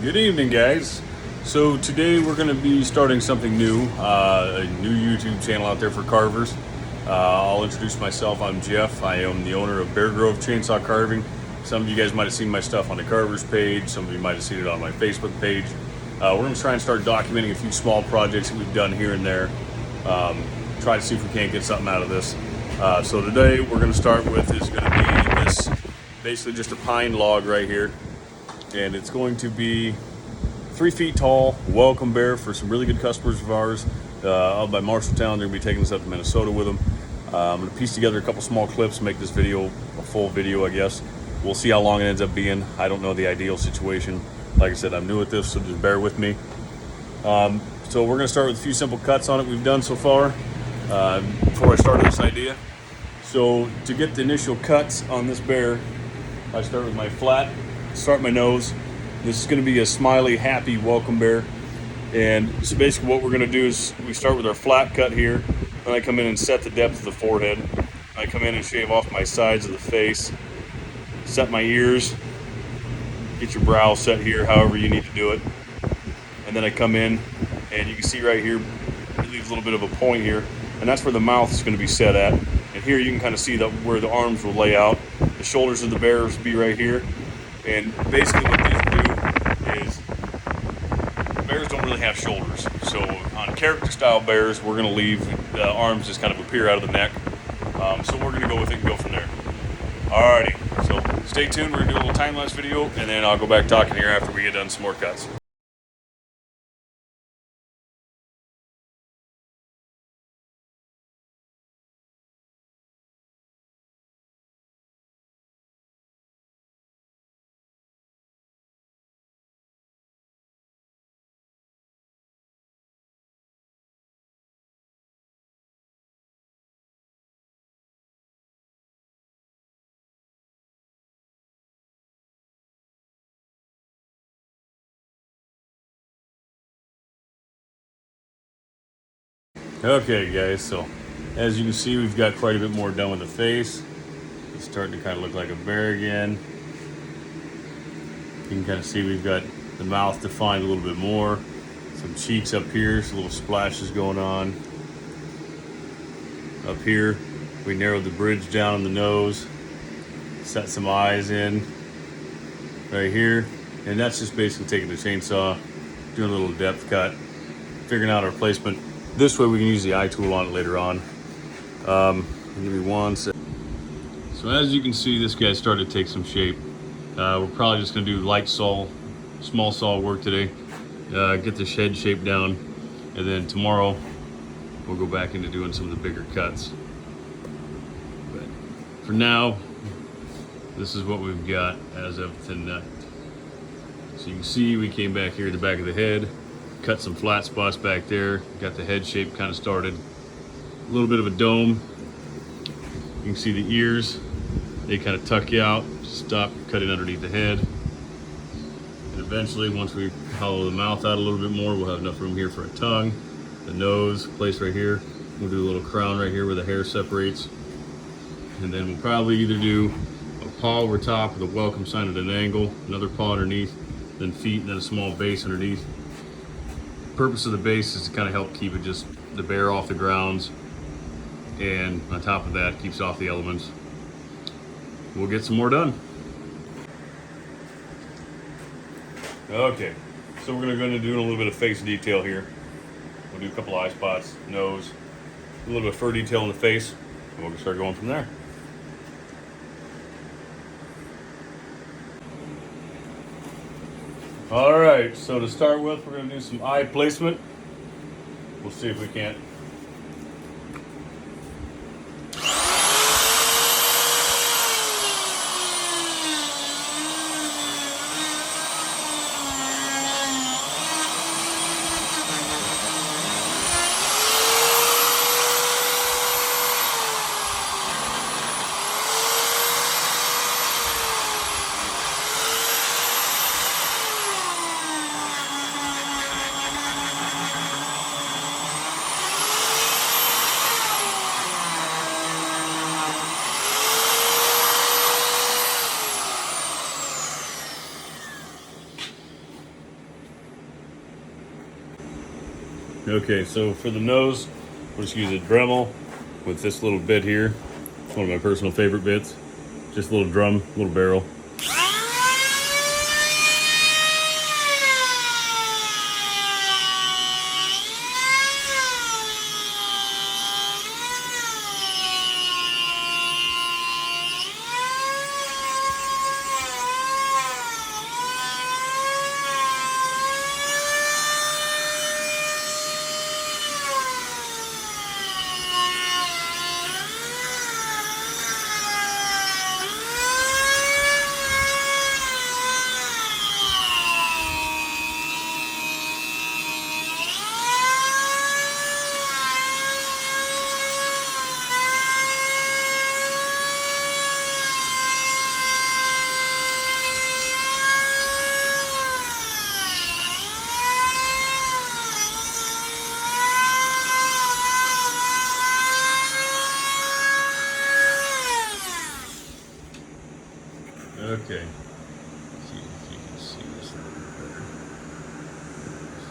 Good evening, guys. So today we're going to be starting something new, a new YouTube channel out there for carvers. I'll introduce myself. I'm Jeff. I am the owner of Bear Grove Chainsaw Carving. Some of you guys might have seen my stuff on the carvers page. Some of you might have seen it on my Facebook page. We're going to try and start documenting a few small projects that we've done here and there. Try to see if we can't get something out of this. So today we're going to start with is going to be this, basically just a pine log right here. And it's going to be 3 feet tall, welcome bear for some really good customers of ours out by Marshalltown. They're going to be taking this up to Minnesota with them. I'm going to piece together a couple small clips, make this video a full video, I guess. We'll see how long it ends up being. I don't know the ideal situation. Like I said, I'm new at this, so just bear with me. So we're going to start with a few simple cuts on it we've done so far before I started this idea. So to get the initial cuts on this bear, I start with my flat. Start my nose. This is going to be a smiley, happy welcome bear. And so basically what we're going to do is we start with our flat cut here. Then I come in and set the depth of the forehead. I come in and shave off my sides of the face. Set my ears. Get your brow set here, however you need to do it. And then I come in and you can see right here, it leaves a little bit of a point here. And that's where the mouth is going to be set at. And here you can kind of see where the arms will lay out. The shoulders of the bears will be right here. And basically what these do is, bears don't really have shoulders. So on character style bears, we're going to leave the arms just kind of appear out of the neck. So we're going to go with it and go from there. Alrighty, so stay tuned. We're going to do a little time-lapse video, and then I'll go back talking here after we get done some more cuts. Okay guys, so as you can see, we've got quite a bit more done with the face. It's starting to kind of look like a bear again. You can kind of see we've got the mouth defined a little bit more. Some cheeks up here, some little splashes going on. Up here, we narrowed the bridge down on the nose. Set some eyes in right here. And that's just basically taking the chainsaw, doing a little depth cut, figuring out our placement. This way we can use the eye tool on it later on. Give me one sec. So as you can see, this guy started to take some shape. We're probably just gonna do light saw, small saw work today. Get the head shape down, and then tomorrow we'll go back into doing some of the bigger cuts. But for now, this is what we've got as of tonight. So you can see we came back here at the back of the head, cut some flat spots back there, got the head shape kind of started. A little bit of a dome. You can see the ears, they kind of tuck you out, stop cutting underneath the head. And eventually, once we hollow the mouth out a little bit more, we'll have enough room here for a tongue. The nose, placed right here. We'll do a little crown right here where the hair separates. And then we'll probably either do a paw over top with a welcome sign at an angle, another paw underneath, then feet, and then a small base underneath. Purpose of the base is to kind of help keep it just the bear off the grounds, and on top of that keeps off the elements. We'll get some more done. Okay, so we're going to do a little bit of face detail here. We'll do a couple eye spots, nose, a little bit of fur detail in the face, and we'll start going from there. All right, so to start with, we're going to do some eye placement. We'll see if we can't. Okay, so for the nose, we'll just use a Dremel with this little bit here. It's one of my personal favorite bits. Just a little drum, little barrel. Okay. See if you can see this a little bit better.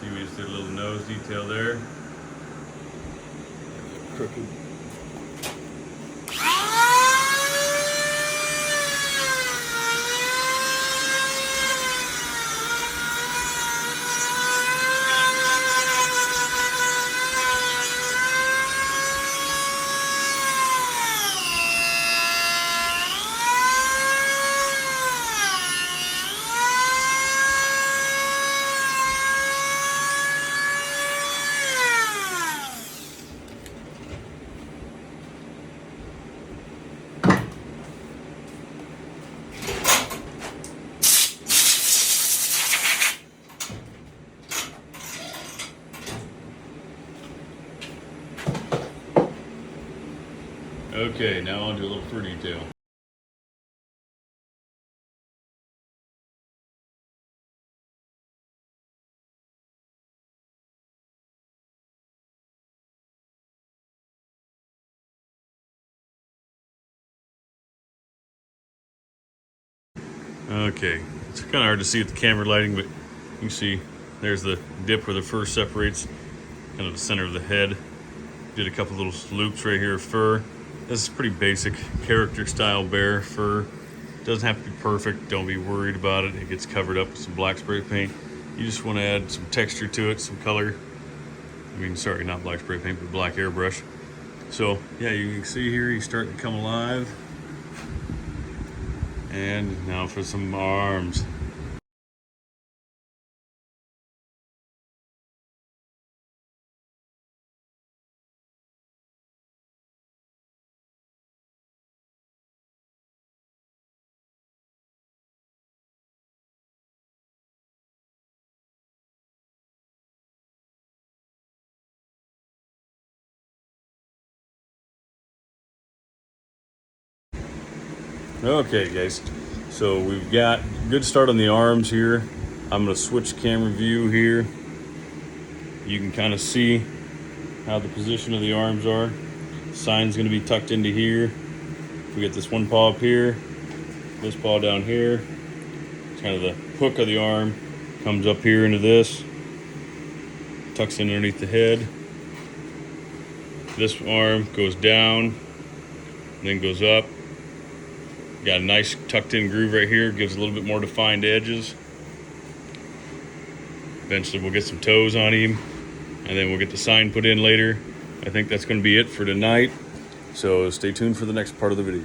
See, we just did a little nose detail there. Crooked. Okay, now I'll do a little fur detail. Okay, it's kind of hard to see with the camera lighting, but you can see there's the dip where the fur separates, kind of the center of the head. Did a couple little loops right here of fur. This is pretty basic character style bear fur. Doesn't have to be perfect, don't be worried about it. It gets covered up with some black spray paint. You just want to add some texture to it, some color. I mean, sorry, not black spray paint, but black airbrush. So yeah, you can see here he's starting to come alive. And now for some arms. Okay guys, so we've got a good start on the arms here. I'm gonna switch camera view here. You can kind of see how the position of the arms are. Sign's gonna be tucked into here. We get this one paw up here, this paw down here. It's kind of the hook of the arm comes up here into this, tucks in underneath the head. This arm goes down, then goes up. Got a nice tucked in groove right here, gives a little bit more defined edges. Eventually we'll get some toes on him, and then we'll get the sign put in later. I think that's going to be it for tonight. So stay tuned for the next part of the video.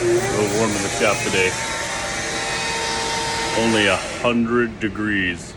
A little warm in the shop today. Only 100 degrees.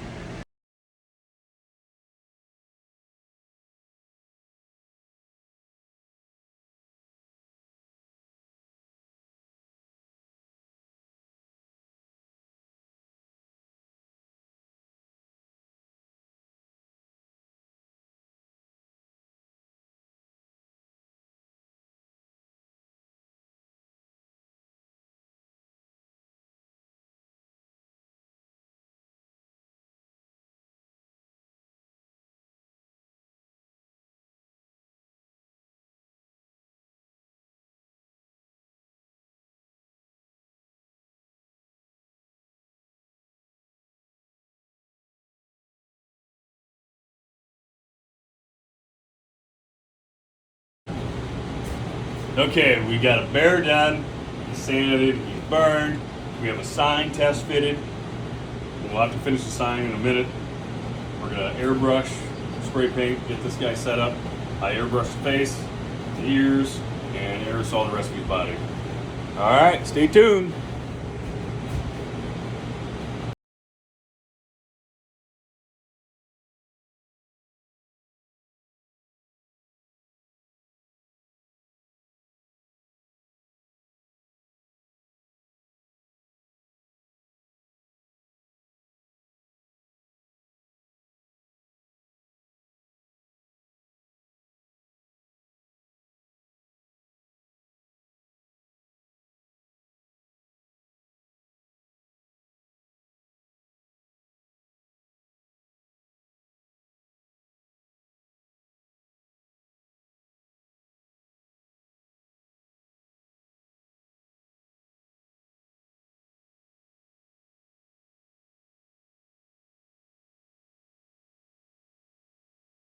Okay, we got a bear done. He's sanded, he's burned. We have a sign test fitted. We'll have to finish the sign in a minute. We're gonna airbrush, spray paint, get this guy set up. I airbrush the face, the ears, and aerosol the rest of his body. All right, stay tuned.